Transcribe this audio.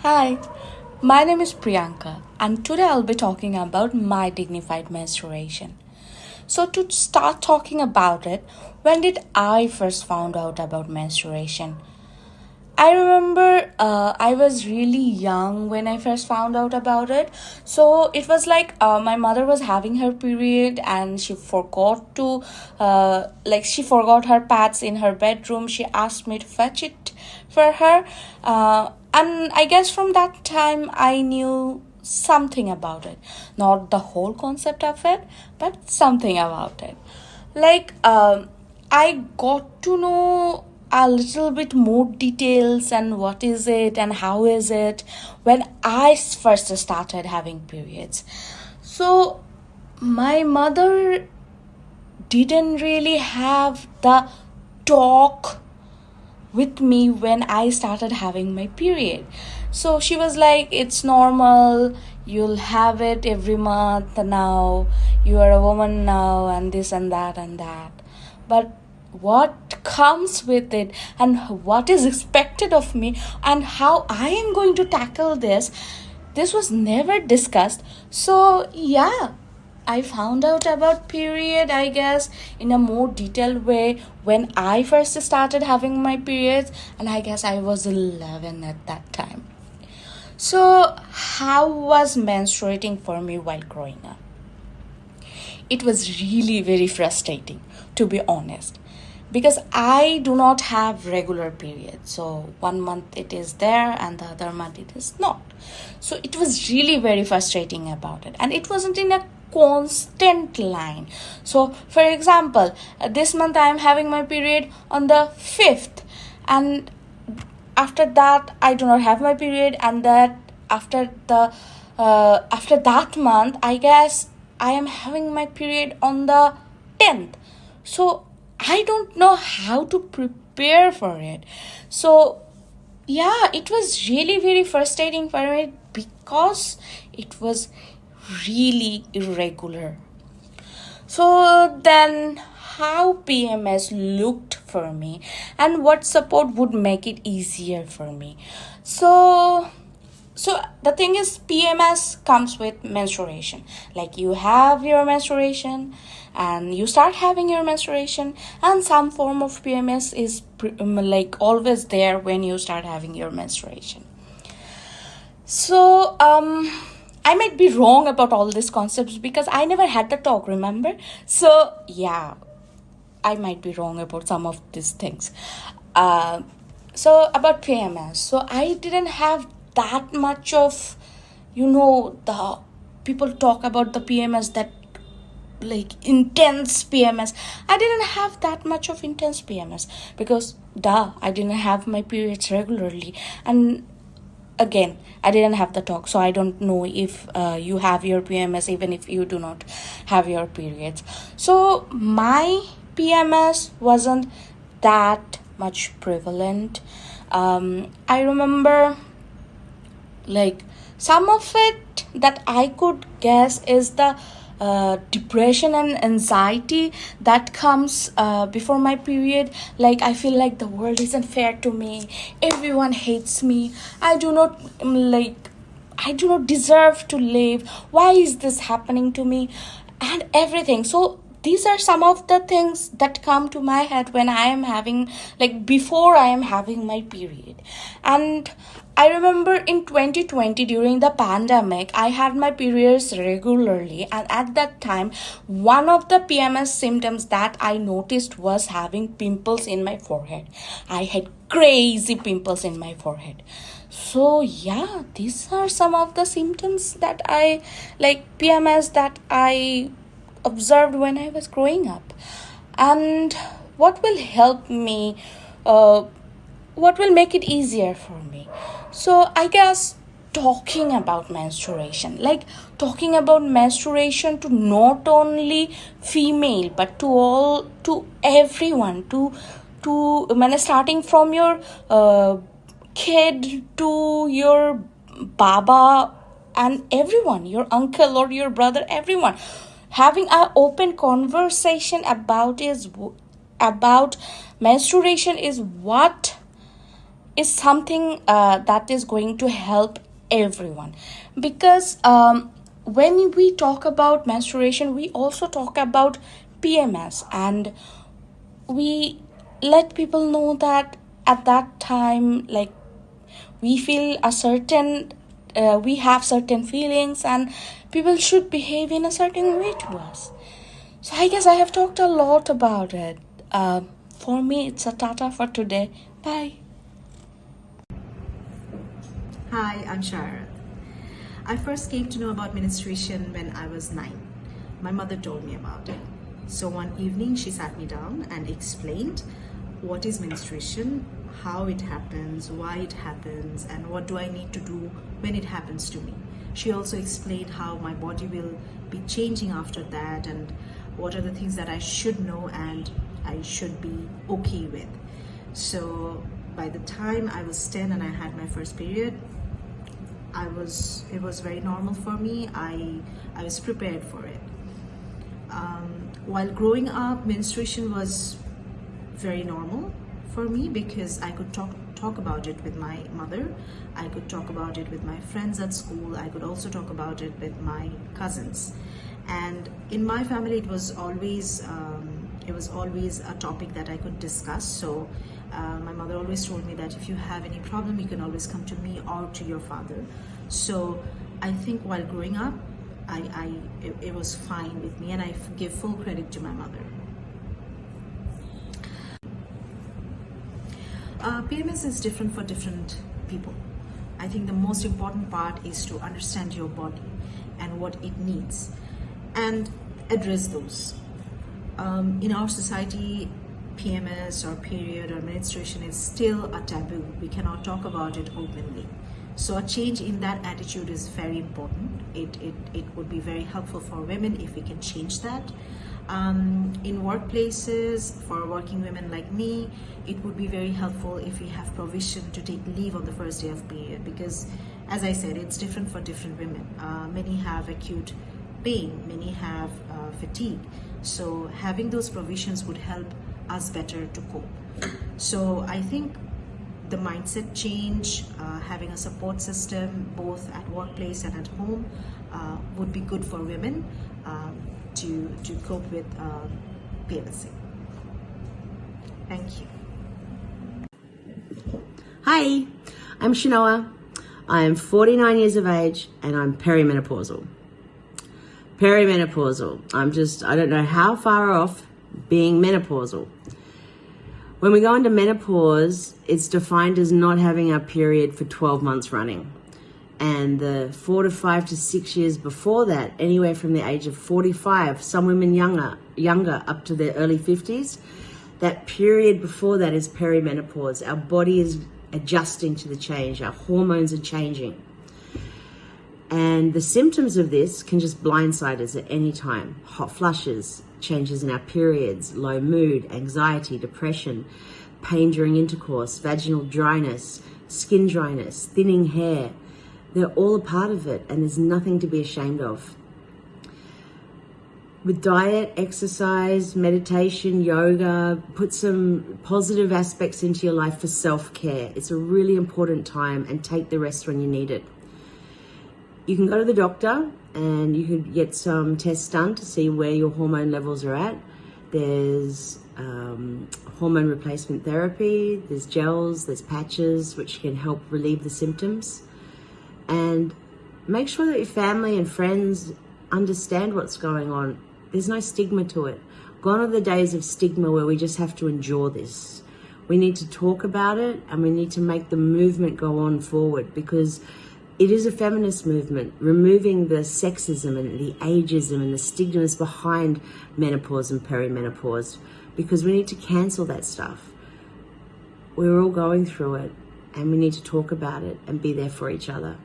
Hi, my name is Priyanka, and today I'll be talking about my dignified menstruation. So, to start talking about it, when did I first found out about menstruation? I remember I was really young when I first found out about it. So it was like my mother was having her period and she forgot to, she forgot her pads in her bedroom. She asked me to fetch it for her. And I guess from that time I knew something about it. Not the whole concept of it, but something about it. Like, I got to know a little bit more details and what is it and how is it when I first started having periods. So my mother didn't really have the talk with me when I started having my period. So she was like, it's normal, you'll have it every month now, you are a woman now, and this and that and that. But what comes with it and what is expected of me and how I am going to tackle this was never discussed. So, yeah, I found out about period, I guess, in a more detailed way when I first started having my periods, and I guess I was 11 at that time. So, how was menstruating for me while growing up? It was really very frustrating, to be honest, because I do not have regular periods. So one month it is there and the other month it is not. So it was really very frustrating about it, and it wasn't in a constant line. So for example, this month I am having my period on the 5th, and after that I do not have my period, and that after that month I guess I am having my period on the 10th. So I don't know how to prepare for it. So yeah, it was really very frustrating for me because it was really irregular. So then, how PMS looked for me and what support would make it easier for me. So so the thing is, PMS comes with menstruation. Like, you have your menstruation and you start having your menstruation, and some form of PMS is like always there when you start having your menstruation. So I might be wrong about all these concepts because I never had the talk, remember? So yeah, I might be wrong about some of these things. Uh, so about PMS, so I didn't have that much of, the people talk about the PMS, that like intense PMS. I didn't have that much of intense PMS because I didn't have my periods regularly, and again, I didn't have the talk, so I don't know if you have your PMS even if you do not have your periods. So my PMS wasn't that much prevalent. I remember, like, some of it that I could guess is the depression and anxiety that comes before my period. Like, I feel like the world isn't fair to me, everyone hates me, I do not deserve to live, why is this happening to me, and everything. So these are some of the things that come to my head when I am having, like, before I am having my period. And I remember in 2020 during the pandemic, I had my periods regularly, and at that time, one of the PMS symptoms that I noticed was having pimples in my forehead. I had crazy pimples in my forehead. So yeah, these are some of the symptoms that I, like, PMS, that I observed when I was growing up. And what will help me, what will make it easier for me? So I guess talking about menstruation, like talking about menstruation to not only female but to everyone, starting from your kid to your baba and everyone, your uncle or your brother, everyone, having an open conversation about menstruation is what is something that is going to help everyone, because when we talk about menstruation, we also talk about PMS, and we let people know that at that time, like, we feel a certain we have certain feelings, and people should behave in a certain way to us. So I guess I have talked a lot about it. For me, it's a tata for today. Bye. Hi, I'm Shara. I first came to know about menstruation when I was 9. My mother told me about it. So one evening she sat me down and explained what is menstruation, how it happens, why it happens, and what do I need to do when it happens to me. She also explained how my body will be changing after that, and what are the things that I should know and I should be okay with. So by the time I was 10 and I had my first period, it was very normal for me. I was prepared for it. While growing up, menstruation was very normal for me because I could talk about it with my mother. I could talk about it with my friends at school. I could also talk about it with my cousins. And in my family, it was always a topic that I could discuss. So my mother always told me that if you have any problem, you can always come to me or to your father. So I think while growing up, it was fine with me, and I give full credit to my mother. PMS is different for different people. I think the most important part is to understand your body and what it needs and address those. In our society, PMS or period or menstruation is still a taboo. We cannot talk about it openly. So a change in that attitude is very important. It would be very helpful for women if we can change that. In workplaces, for working women like me, it would be very helpful if we have provision to take leave on the first day of period, because, as I said, it's different for different women. Many have acute pain, many have fatigue. So having those provisions would help us better to cope. So I think the mindset change, having a support system both at workplace and at home would be good for women to cope with PMS. Thank you. Hi, I'm Shanoa. I'm 49 years of age and I'm perimenopausal. I don't know how far off being menopausal. When we go into menopause, it's defined as not having our period for 12 months running. And the 4 to 5 to 6 years before that, anywhere from the age of 45, some women younger up to their early 50s, that period before that is perimenopause. Our body is adjusting to the change. Our hormones are changing. And the symptoms of this can just blindside us at any time. Hot flushes, changes in our periods, low mood, anxiety, depression, pain during intercourse, vaginal dryness, skin dryness, thinning hair. They're all a part of it, and there's nothing to be ashamed of. With diet, exercise, meditation, yoga, put some positive aspects into your life for self-care. It's a really important time, and take the rest when you need it. You can go to the doctor and you could get some tests done to see where your hormone levels are at. There's hormone replacement therapy, there's gels, there's patches which can help relieve the symptoms. And make sure that your family and friends understand what's going on. There's no stigma to it. Gone are the days of stigma where we just have to endure this. We need to talk about it, and we need to make the movement go on forward, because it is a feminist movement, removing the sexism and the ageism and the stigmas behind menopause and perimenopause, because we need to cancel that stuff. We're all going through it, and we need to talk about it and be there for each other.